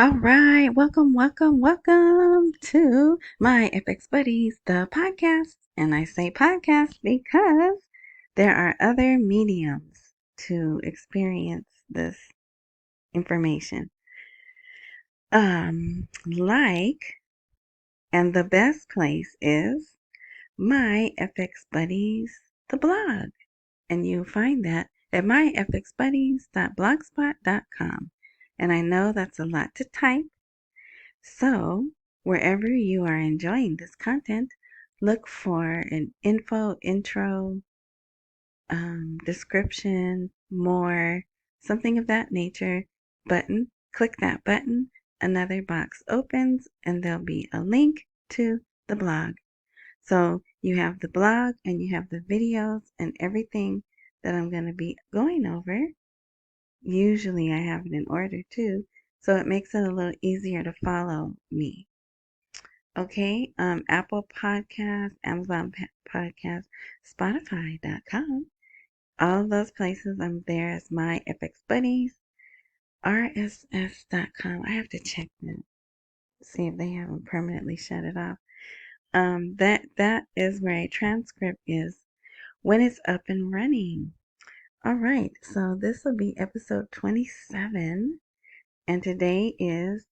All right, welcome to my FX Buddies, the podcast. And I say podcast because there are other mediums to experience this information. And the best place is my FX Buddies, the blog. And you find that at myfxbuddies.blogspot.com. And I know that's a lot to type. So, wherever you are enjoying this content, look for an intro, description, more, something of that nature button. Click that button, another box opens, and there'll be a link to the blog. So, you have the blog and you have the videos and everything that I'm going to be going over. Usually, I have it in order too, so it makes it a little easier to follow me. Okay, Apple Podcasts, Amazon Podcasts, Spotify.com. All of those places, I'm there as my FX Buddies. RSS.com. I have to check that, see if they haven't permanently shut it off. That is where a transcript is when it's up and running. All right, so this will be episode 27, and today is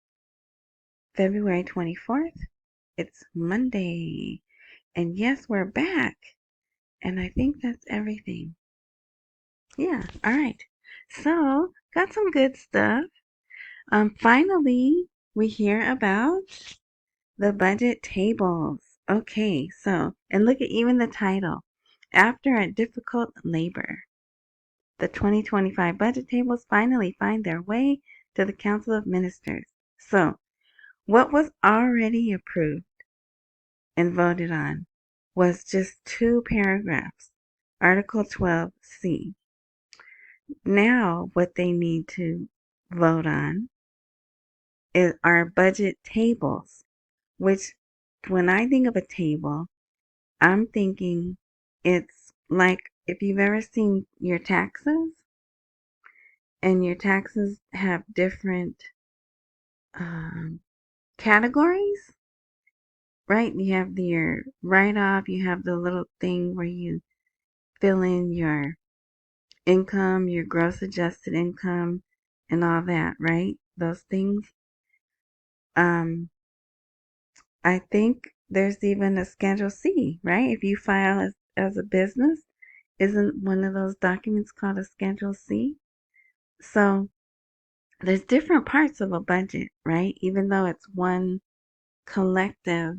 February 24th. It's Monday. And yes, we're back. And I think that's everything. Yeah, all right. So, got some good stuff. Finally, we hear about the budget tables. Okay, so, and look at even the title. After a difficult labor, the 2025 budget tables finally find their way to the Council of Ministers. So, what was already approved and voted on was just 2 paragraphs. Article 12C. Now, what they need to vote on are budget tables, which, when I think of a table, I'm thinking it's like if you've ever seen your taxes, and your taxes have different categories, right? You have your write-off, you have the little thing where you fill in your income, your gross adjusted income, and all that, right? Those things. I think there's even a Schedule C, right? If you file as a business, isn't one of those documents called a Schedule C? So there's different parts of a budget, right? Even though it's one collective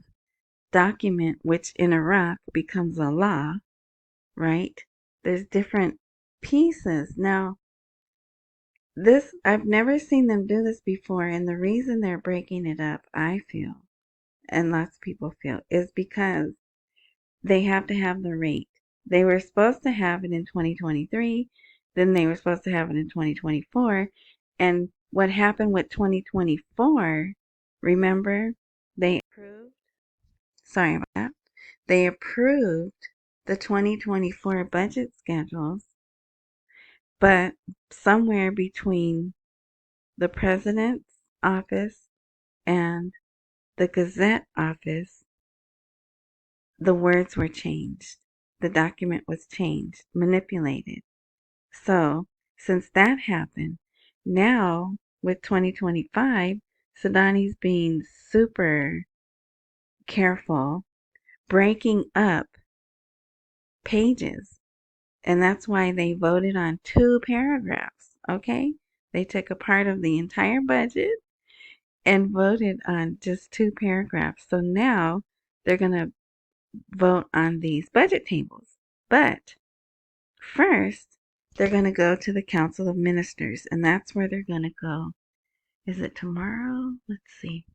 document, which in Iraq becomes a law, right? There's different pieces. Now, I've never seen them do this before, and the reason they're breaking it up, I feel, and lots of people feel, is because they have to have the rate. They were supposed to have it in 2023, then they were supposed to have it in 2024, and what happened with 2024, remember, they approved, sorry about that, they approved the 2024 budget schedules, but somewhere between the president's office and the Gazette office, the words were changed. The document was changed, manipulated. So, since that happened, now with 2025, Sudani's being super careful, breaking up pages. And that's why they voted on 2 paragraphs, okay? They took a part of the entire budget and voted on just 2 paragraphs. So now they're going to vote on these budget tables. But first, they're going to go to the Council of Ministers, and that's where they're going to go. Is it tomorrow? Let's see.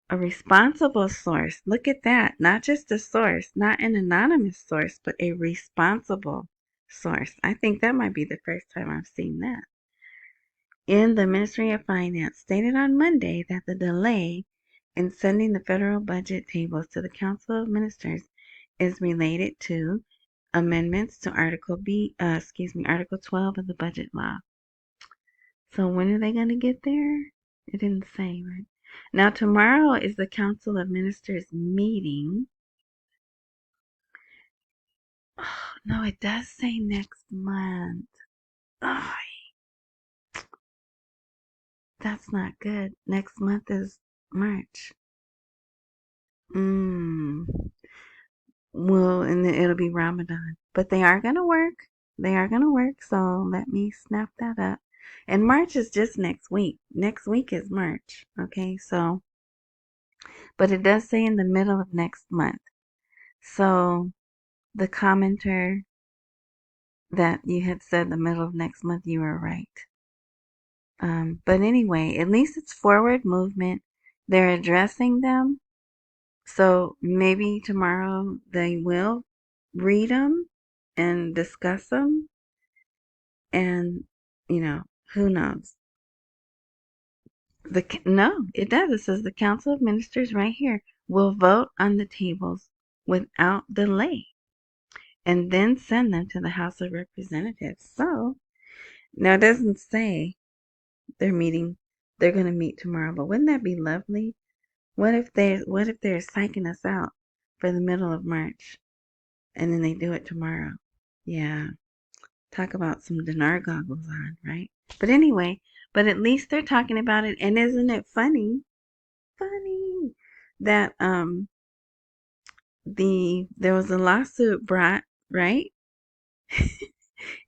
A responsible source. Look at that. Not just a source, not an anonymous source, but a responsible source. I think that might be the first time I've seen that. In the Ministry of Finance stated on Monday that the delay in sending the federal budget tables to the Council of Ministers is related to amendments to Article 12 of the budget law. So when are they going to get there? It didn't say, right? Now, tomorrow is the Council of Ministers meeting. Oh, no, it does say next month. Oh, that's not good. Next month is March. Mmm. Well, and then it'll be Ramadan. But they are going to work. They are going to work. So let me snap that up. And March is just next week. Next week is March. Okay, so, but it does say in the middle of next month. So the commenter that you had said the middle of next month, you were right. But anyway, at least it's forward movement. They're addressing them. So maybe tomorrow they will read them and discuss them. And, who knows? No, it does. It says the Council of Ministers right here will vote on the tables without delay and then send them to the House of Representatives. So, now it doesn't say they're meeting, they're going to meet tomorrow, but wouldn't that be lovely? What if they're psyching us out for the middle of March and then they do it tomorrow? Yeah. Talk about some dinar goggles on, right? But anyway, but at least they're talking about it, and isn't it funny? Funny that there was a lawsuit brought, right?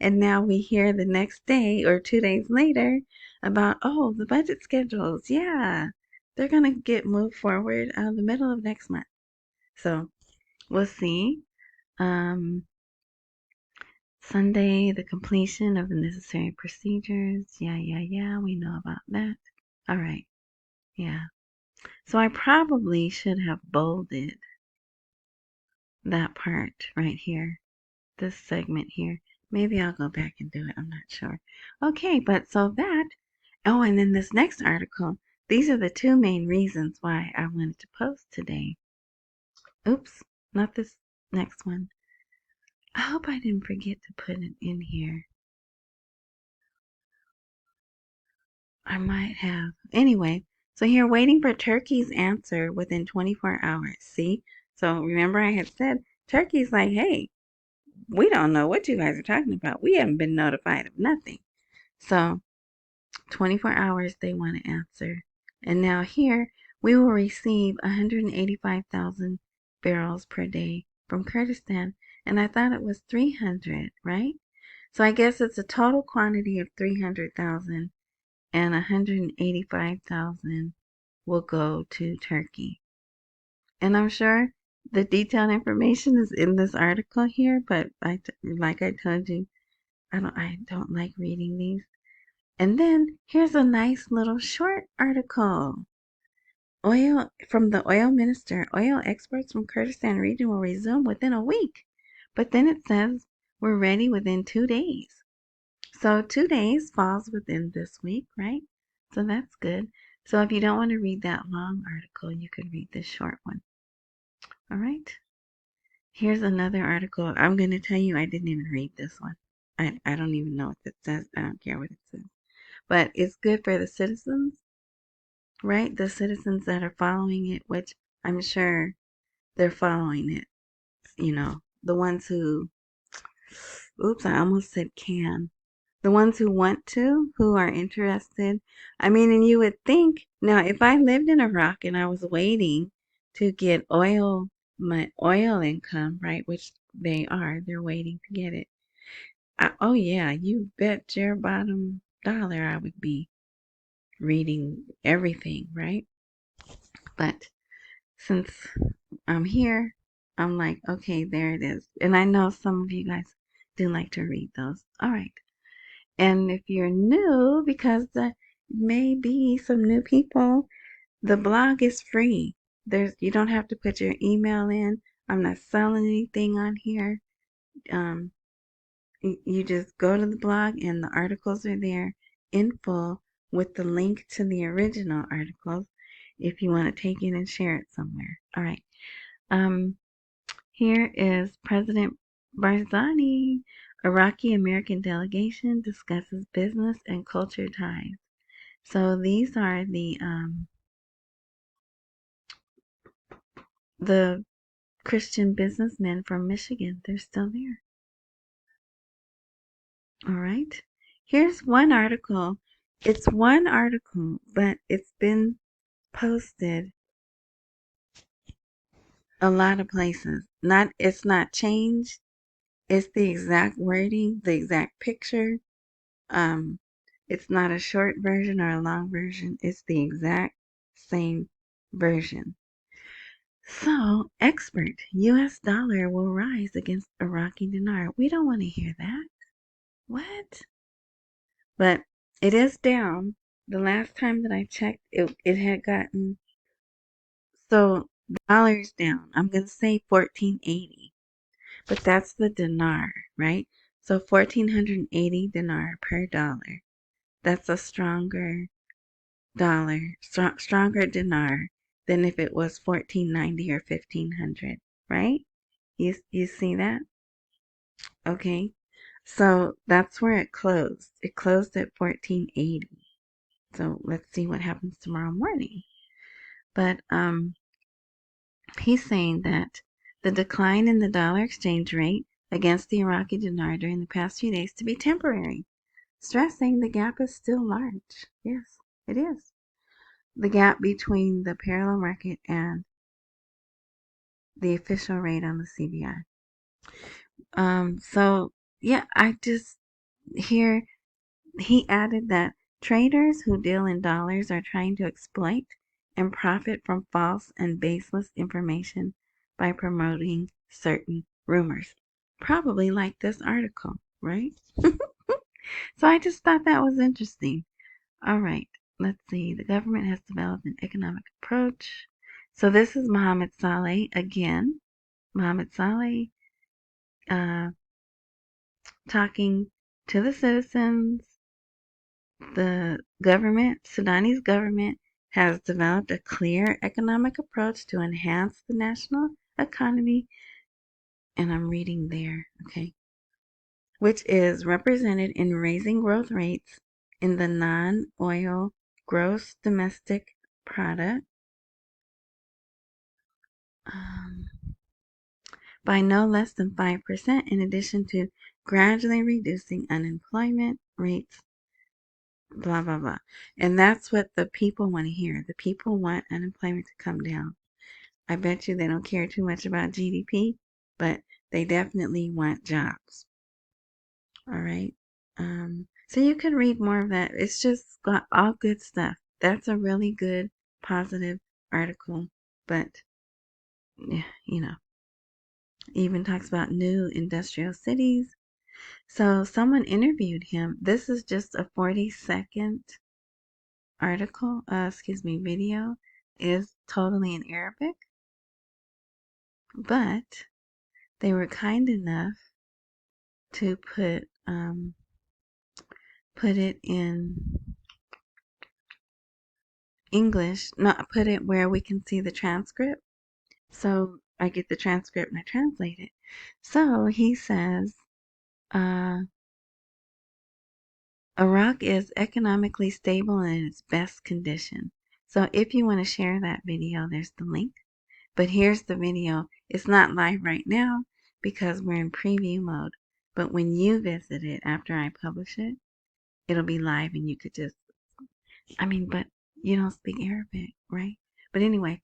And now we hear the next day or 2 days later about, oh, the budget schedules. Yeah, they're gonna get moved forward the middle of next month. So we'll see. Um, Sunday, the completion of the necessary procedures. Yeah, we know about that. All right, yeah. So I probably should have bolded that part right here, this segment here. Maybe I'll go back and do it. I'm not sure. Okay, but so that, oh, and then this next article, these are the two main reasons why I wanted to post today. Oops, not this next one. I hope I didn't forget to put it in here. I might have. Anyway, so here waiting for Turkey's answer within 24 hours. See? So remember I had said Turkey's like, hey, we don't know what you guys are talking about. We haven't been notified of nothing. So 24 hours they want to answer. And now here we will receive 185,000 barrels per day from Kurdistan. And I thought it was 300, right? So I guess it's a total quantity of 300,000 and 185,000 will go to Turkey. And I'm sure the detailed information is in this article here, but like I told you, I don't like reading these. And then here's a nice little short article. Oil from the oil minister. Oil exports from Kurdistan region will resume within a week. But then it says we're ready within 2 days. So 2 days falls within this week, right? So that's good. So if you don't want to read that long article, you could read this short one. All right. Here's another article. I'm going to tell you I didn't even read this one. I don't even know what it says. I don't care what it says. But it's good for the citizens, right? The citizens that are following it, which I'm sure they're following it. The ones who, oops, I almost said can. The ones who want to, who are interested. I mean, and you would think, now, if I lived in Iraq and I was waiting to get my oil income, right, which they're waiting to get it. Oh, yeah, you bet your bottom dollar I would be reading everything, right? But since I'm here, I'm like, okay, there it is. And I know some of you guys do like to read those. All right. And if you're new, because there may be some new people, the blog is free. You don't have to put your email in. I'm not selling anything on here. Um, you just go to the blog and the articles are there in full with the link to the original articles if you want to take it and share it somewhere. All right. Um, Here is President Barzani. Iraqi American delegation discusses business and culture ties. So these are the Christian businessmen from Michigan. They're still there. All right. Here's one article. It's one article, but it's been posted a lot of places. It's not changed. It's the exact wording, the exact picture. Um, it's not a short version or a long version. It's the exact same version. So, expert, US dollar will rise against Iraqi dinar. We don't want to hear that. What? But it is down. The last time that I checked, it had gotten, so the dollar's down. I'm going to say 1480, but that's the dinar, right? So 1480 dinar per dollar. That's a stronger dollar, stronger dinar than if it was 1490 or 1500, right? You see that? Okay. So that's where it closed. It closed at 1480. So let's see what happens tomorrow morning. But he's saying that the decline in the dollar exchange rate against the Iraqi dinar during the past few days to be temporary, stressing the gap is still large. Yes, it is. The gap between the parallel market and the official rate on the CBI. So yeah, I just here he added that traders who deal in dollars are trying to exploit and profit from false and baseless information by promoting certain rumors. Probably like this article, right? So I just thought that was interesting. All right, let's see. The government has developed an economic approach. So this is Mohammed Saleh again. Mohammed Saleh uh, talking to the citizens. The government, Sudanese government, has developed a clear economic approach to enhance the national economy, and I'm reading there, okay, which is represented in raising growth rates in the non-oil gross domestic product um, by no less than 5%, in addition to gradually reducing unemployment rates, blah, blah, blah. And that's what the people want to hear. The people want unemployment to come down. I bet you they don't care too much about GDP, but they definitely want jobs. All right. So you can read more of that. It's just got all good stuff. That's a really good, positive article. But, yeah, even talks about new industrial cities. So someone interviewed him. This is just a 40-second article, video. Is totally in Arabic, but they were kind enough to put it in English, not put it where we can see the transcript. So I get the transcript and I translate it. So he says, uh, Iraq is economically stable and in its best condition. So if you want to share that video, there's the link. But here's the video. It's not live right now because we're in preview mode. But when you visit it after I publish it, it'll be live and you could just, but you don't speak Arabic, right? But anyway,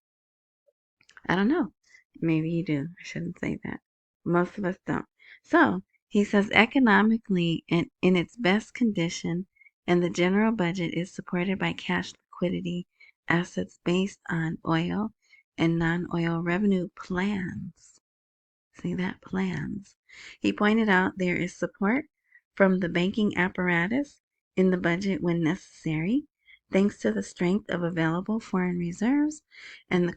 I don't know. Maybe you do. I shouldn't say that. Most of us don't. So he says economically in its best condition, and the general budget is supported by cash liquidity assets based on oil and non-oil revenue plans. See that? Plans. He pointed out there is support from the banking apparatus in the budget when necessary, thanks to the strength of available foreign reserves and the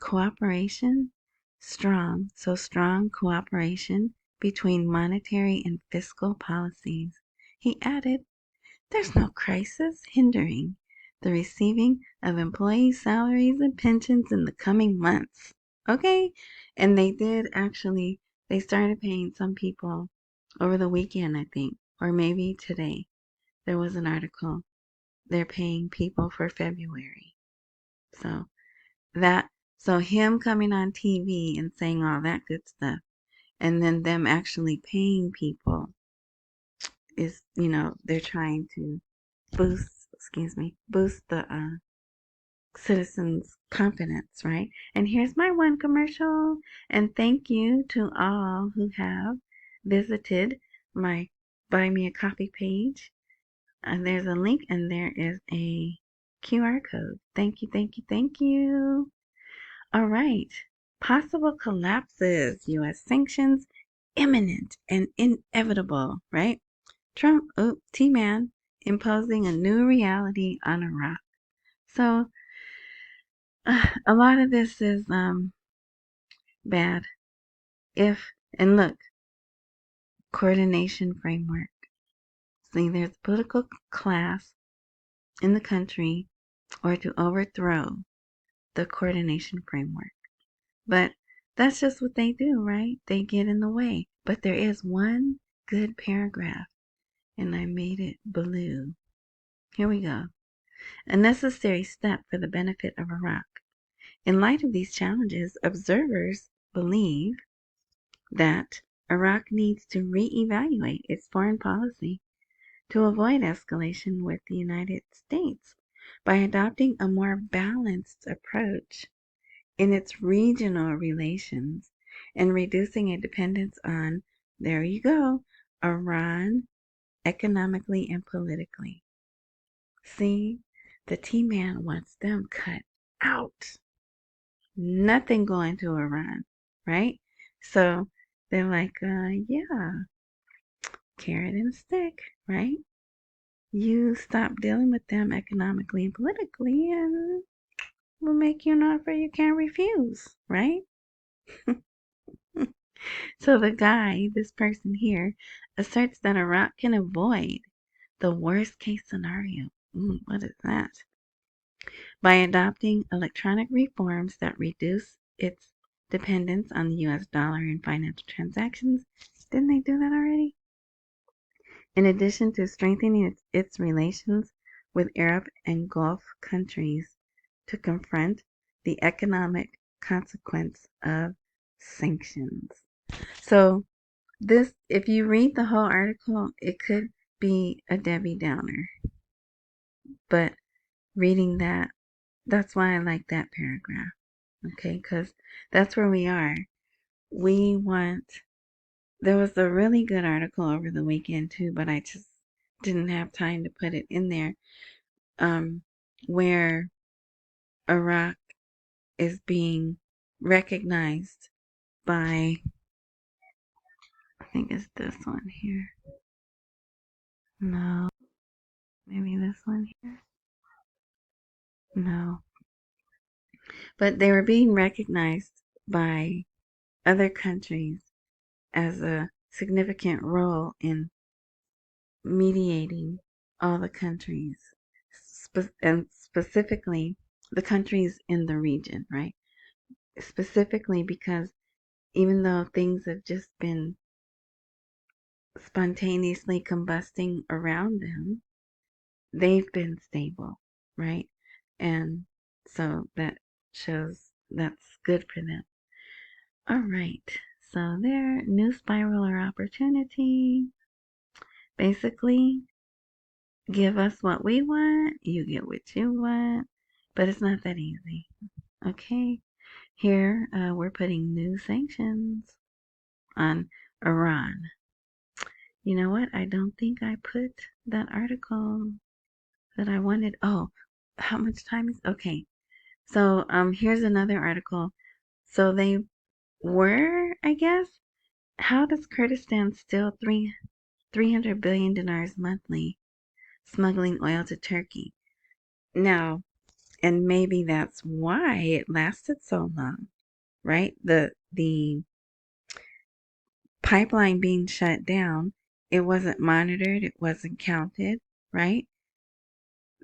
strong cooperation between monetary and fiscal policies. He added, there's no crisis hindering the receiving of employees' salaries and pensions in the coming months. Okay? And they did actually, they started paying some people over the weekend, I think, or maybe today. There was an article they're paying people for February. So that so him coming on TV and saying all that good stuff, and then them actually paying people is, they're trying to boost the citizens' confidence, right? And here's my one commercial. And thank you to all who have visited my Buy Me a Coffee page. And there's a link and there is a QR code. Thank you, thank you, thank you. All right. Possible collapses, U.S. sanctions, imminent and inevitable, right? Trump, T-Man, imposing a new reality on Iraq. So, a lot of this is bad. And look, coordination framework. See, there's a political class in the country or to overthrow the coordination framework. But that's just what they do, right? They get in the way. But there is one good paragraph, and I made it blue. Here we go. A necessary step for the benefit of Iraq. In light of these challenges, observers believe that Iraq needs to reevaluate its foreign policy to avoid escalation with the United States by adopting a more balanced approach in its regional relations and reducing a dependence on, there you go, Iran economically and politically. See, the T-Man wants them cut out. Nothing going to Iran, right? So they're like, yeah, carrot and stick, right? You stop dealing with them economically and politically, and we'll make you an offer you can't refuse, right? So this person here, asserts that Iraq can avoid the worst case scenario. What is that? By adopting electronic reforms that reduce its dependence on the US dollar in financial transactions. Didn't they do that already? In addition to strengthening its relations with Arab and Gulf countries to confront the economic consequence of sanctions. So if you read the whole article, it could be a Debbie Downer. But reading that's why I like that paragraph. Okay, because that's where we are. There was a really good article over the weekend too, but I just didn't have time to put it in there, where Iraq is being recognized by, I think it's this one here. No, maybe this one here. No. But they were being recognized by other countries as a significant role in mediating all the countries, and specifically the countries in the region, right? Specifically because even though things have just been spontaneously combusting around them, they've been stable, right? And so that shows that's good for them. All right. So there, new spiral or opportunity. Basically, give us what we want, you get what you want, but it's not that easy. Okay. Here, we're putting new sanctions on Iran. You know what? I don't think I put that article that I wanted. Oh, how much time is okay? So here's another article. So they were, I guess. How does Kurdistan steal 300 billion dinars monthly, smuggling oil to Turkey? Now, and maybe that's why it lasted so long, right? The pipeline being shut down, it wasn't monitored, it wasn't counted, right?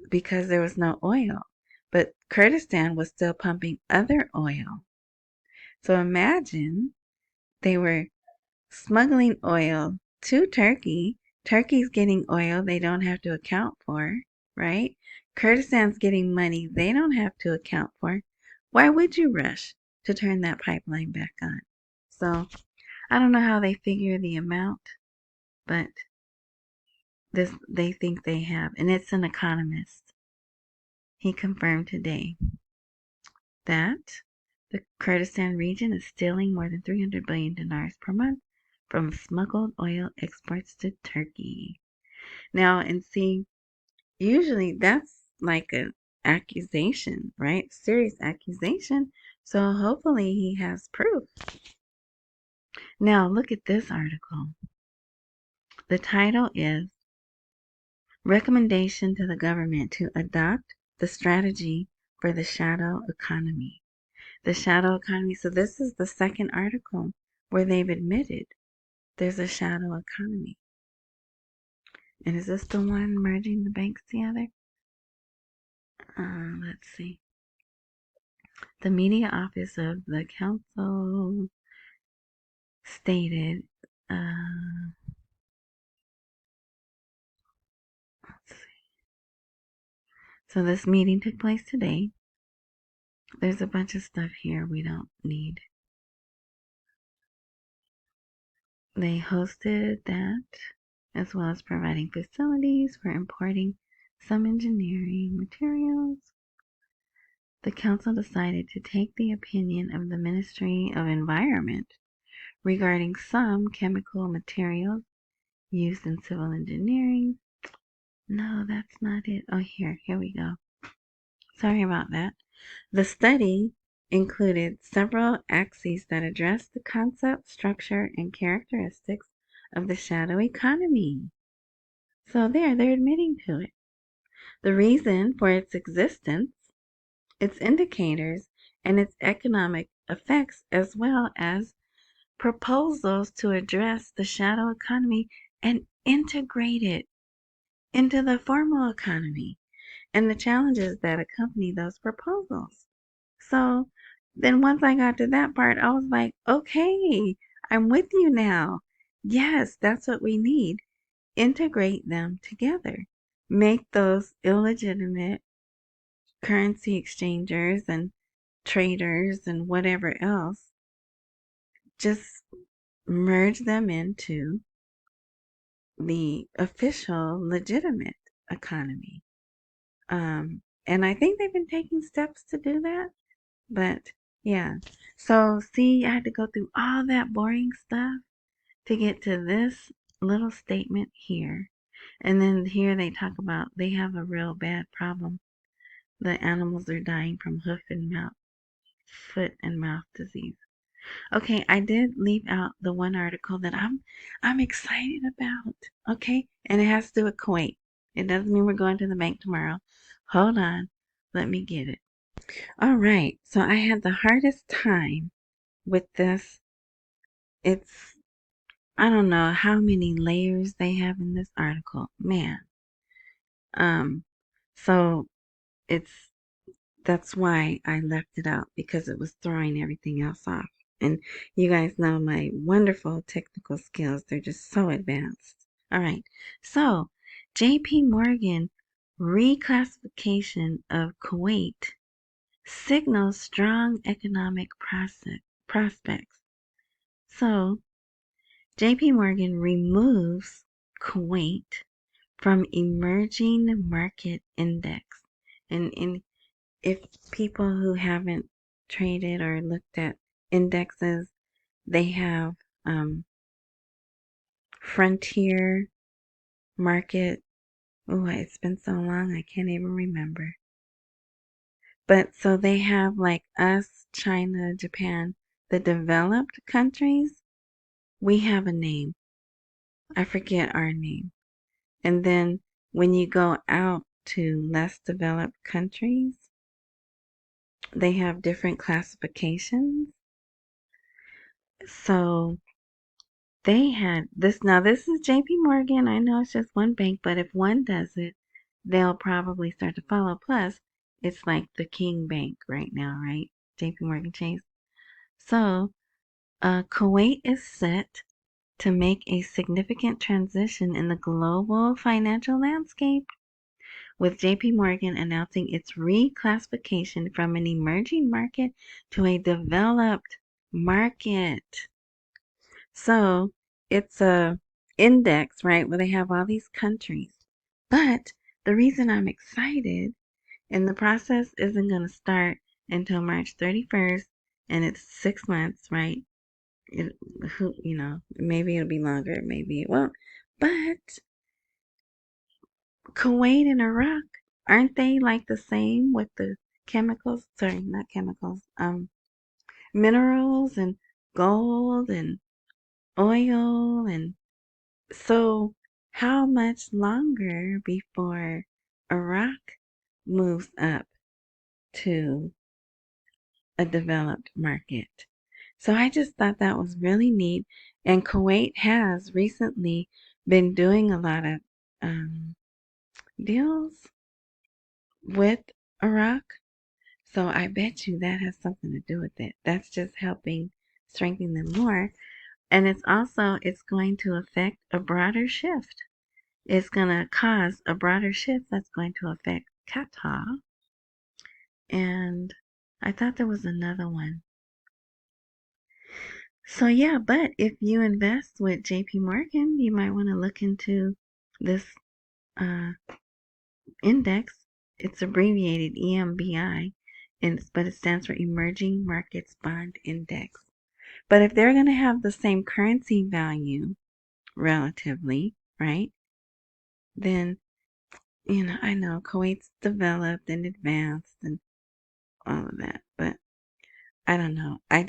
Because there was no oil. But Kurdistan was still pumping other oil. So imagine they were smuggling oil to Turkey. Turkey's getting oil they don't have to account for. right? Kurdistan's getting money they don't have to account for. Why would you rush to turn that pipeline back on? So I don't know how they figure the amount, but this they think they have, and it's an economist. He confirmed today that the Kurdistan region is stealing more than 300 billion dinars per month from smuggled oil exports to Turkey. Now, and see, usually that's like an accusation, right? Serious accusation. So hopefully he has proof. Now, look at this article. The title is Recommendation to the Government to Adopt the Strategy for the Shadow Economy. The shadow economy. So this is the second article where they've admitted there's a shadow economy. And is this the one merging the banks together? Let's see. The media office of the council stated, let's see. So this meeting took place today. There's a bunch of stuff here we don't need. They hosted that, as well as providing facilities for importing some engineering materials. The council decided to take the opinion of the Ministry of Environment regarding some chemical materials used in civil engineering. No, that's not it. Oh, here we go. Sorry about that. The study included several axes that address the concept, structure, and characteristics of the shadow economy. So they're admitting to it. The reason for its existence, its indicators, and its economic effects, as well as proposals to address the shadow economy and integrate it into the formal economy, and the challenges that accompany those proposals. So then once I got to that part, I was like, okay, I'm with you now. Yes, that's what we need. Integrate them together. Make those illegitimate currency exchangers and traders and whatever else, just merge them into the official legitimate economy. And I think they've been taking steps to do that. But yeah. So see, I had to go through all that boring stuff to get to this little statement here. And then here they talk about they have a real bad problem. The animals are dying from foot and mouth disease. Okay, I did leave out the one article that I'm excited about. Okay, and it has to do with Kuwait. It doesn't mean we're going to the bank tomorrow. Hold on, let me get it. All right, so I had the hardest time with this. It's I don't know how many layers they have in this article, man. Um, so it's that's why I left it out because it was throwing everything else off. And you guys know my wonderful technical skills, they're just so advanced. All right. So, JP Morgan reclassification of Kuwait signals strong economic prospects. So, JP Morgan removes Kuwait from emerging market index. And if people who haven't traded or looked at indexes, they have frontier market. Oh, it's been so long I can't even remember. But so they have like us, China, Japan, the developed countries. We have a name. I forget our name. And then when you go out to less developed countries, they have different classifications. So they had this. Now, this is JP Morgan. I know it's just one bank, but if one does it, they'll probably start to follow. Plus, it's like the king bank right now, right? JP Morgan Chase. So, Kuwait is set to make a significant transition in the global financial landscape with JP Morgan announcing its reclassification from an emerging market to a developed market. So it's a index, right, where they have all these countries. But the reason I'm excited, and the process isn't going to start until March 31st, and it's 6 months, right? Maybe it'll be longer, maybe it won't. But Kuwait and Iraq, aren't they like the same with the chemicals? Sorry, not chemicals. Minerals and gold and oil, and so how much longer before Iraq moves up to a developed market? So I just thought that was really neat. And Kuwait has recently been doing a lot of deals with Iraq. So I bet you that has something to do with it. That's just helping strengthen them more. And it's going to affect a broader shift. It's going to cause a broader shift that's going to affect Qatar. And I thought there was another one. So yeah, but if you invest with JP Morgan, you might want to look into this uh, index. It's abbreviated EMBI, but it stands for Emerging Markets Bond Index. But if they're going to have the same currency value relatively, right, then, I know Kuwait's developed and advanced and all of that, but I don't know. I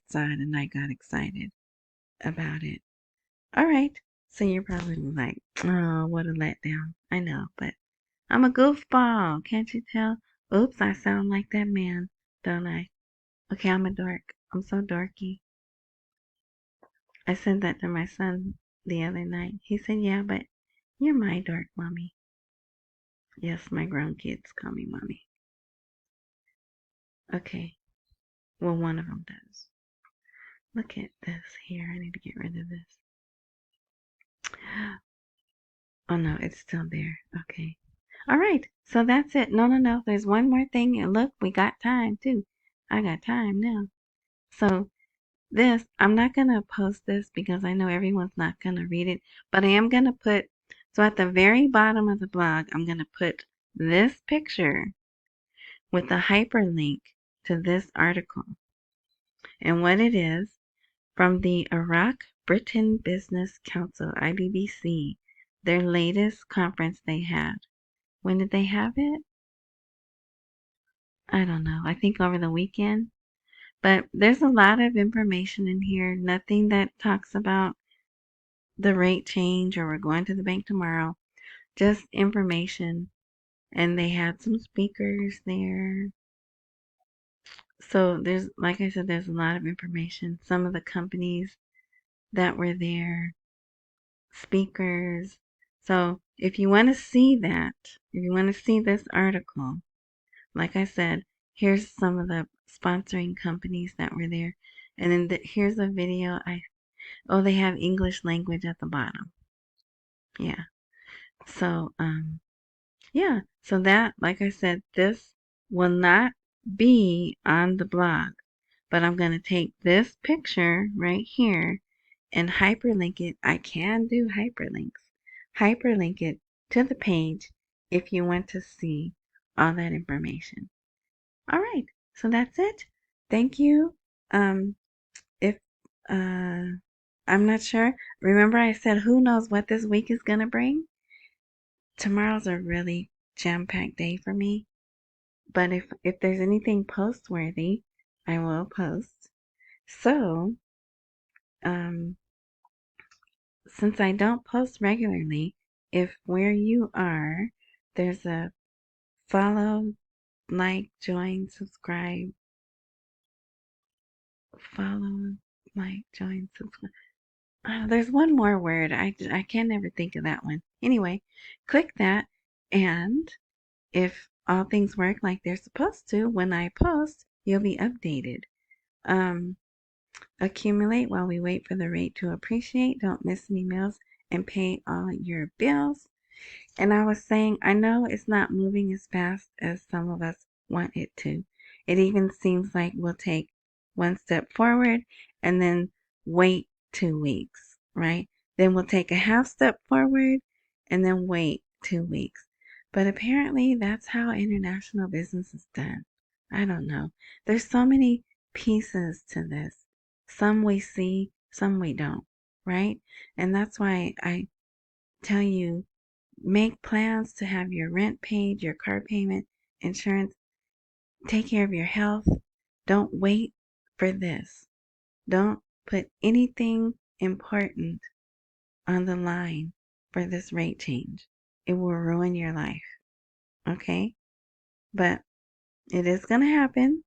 saw it and I got excited about it. All right. So you're probably like, oh, what a letdown. I know, but I'm a goofball. Can't you tell? Oops, I sound like that man, don't I? Okay, I'm a dork. I'm so dorky. I said that to my son the other night. He said, yeah, but you're my dork, mommy. Yes, my grown kids call me mommy. Okay. Well, one of them does. Look at this here. I need to get rid of this. Oh, no, it's still there. Okay. All right. So that's it. No. There's one more thing. And look, we got time, too. I got time now. So I'm not going to post this because I know everyone's not going to read it. But I am going to so at the very bottom of the blog, I'm going to put this picture with a hyperlink to this article. And what it is, from the Iraq Britain Business Council, IBBC, their latest conference they had. When did they have it? I don't know. I think over the weekend. But there's a lot of information in here. Nothing that talks about the rate change or we're going to the bank tomorrow. Just information. And they had some speakers there. So like I said, there's a lot of information. Some of the companies that were there, speakers. So if you want to see that, if you want to see this article, like I said, here's some of the sponsoring companies that were there. And then here's a video. They have English language at the bottom. Yeah. So, yeah. So that, like I said, this will not be on the blog, but I'm going to take this picture right here and hyperlink it. I can do hyperlinks. Hyperlink it to the page if you want to see all that information. All right. So that's it. Thank you. If I'm not sure. Remember I said who knows what this week is going to bring? Tomorrow's a really jam-packed day for me. But if there's anything post-worthy, I will post. So, since I don't post regularly, if where you are, there's a follow, like, join, subscribe, follow, like, join, subscribe. There's one more word. I can never think of that one. Anyway, click that, and if all things work like they're supposed to, when I post, you'll be updated. Accumulate while we wait for the rate to appreciate. Don't miss any meals and pay all your bills. And I was saying, I know it's not moving as fast as some of us want it to. It even seems like we'll take one step forward and then wait 2 weeks, right? Then we'll take a half step forward and then wait 2 weeks. But apparently that's how international business is done. I don't know. There's so many pieces to this. Some we see, some we don't, right? And that's why I tell you, make plans to have your rent paid, your car payment, insurance. Take care of your health. Don't wait for this. Don't put anything important on the line for this rate change. It will ruin your life. Okay? But it is going to happen.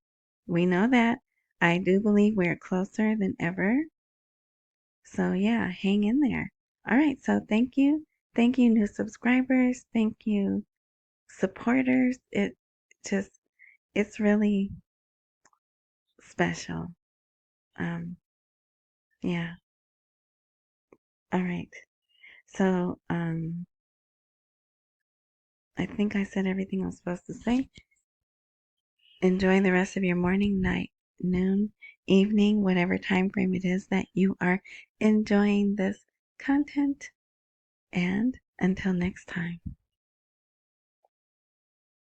We know that. I do believe we're closer than ever. So, yeah, hang in there. All right. So, thank you. Thank you, new subscribers. Thank you, supporters. Just, it's really special. Um, yeah. All right. So, I think I said everything I was supposed to say. Enjoy the rest of your morning, night, noon, evening, whatever time frame it is that you are enjoying this content. And until next time.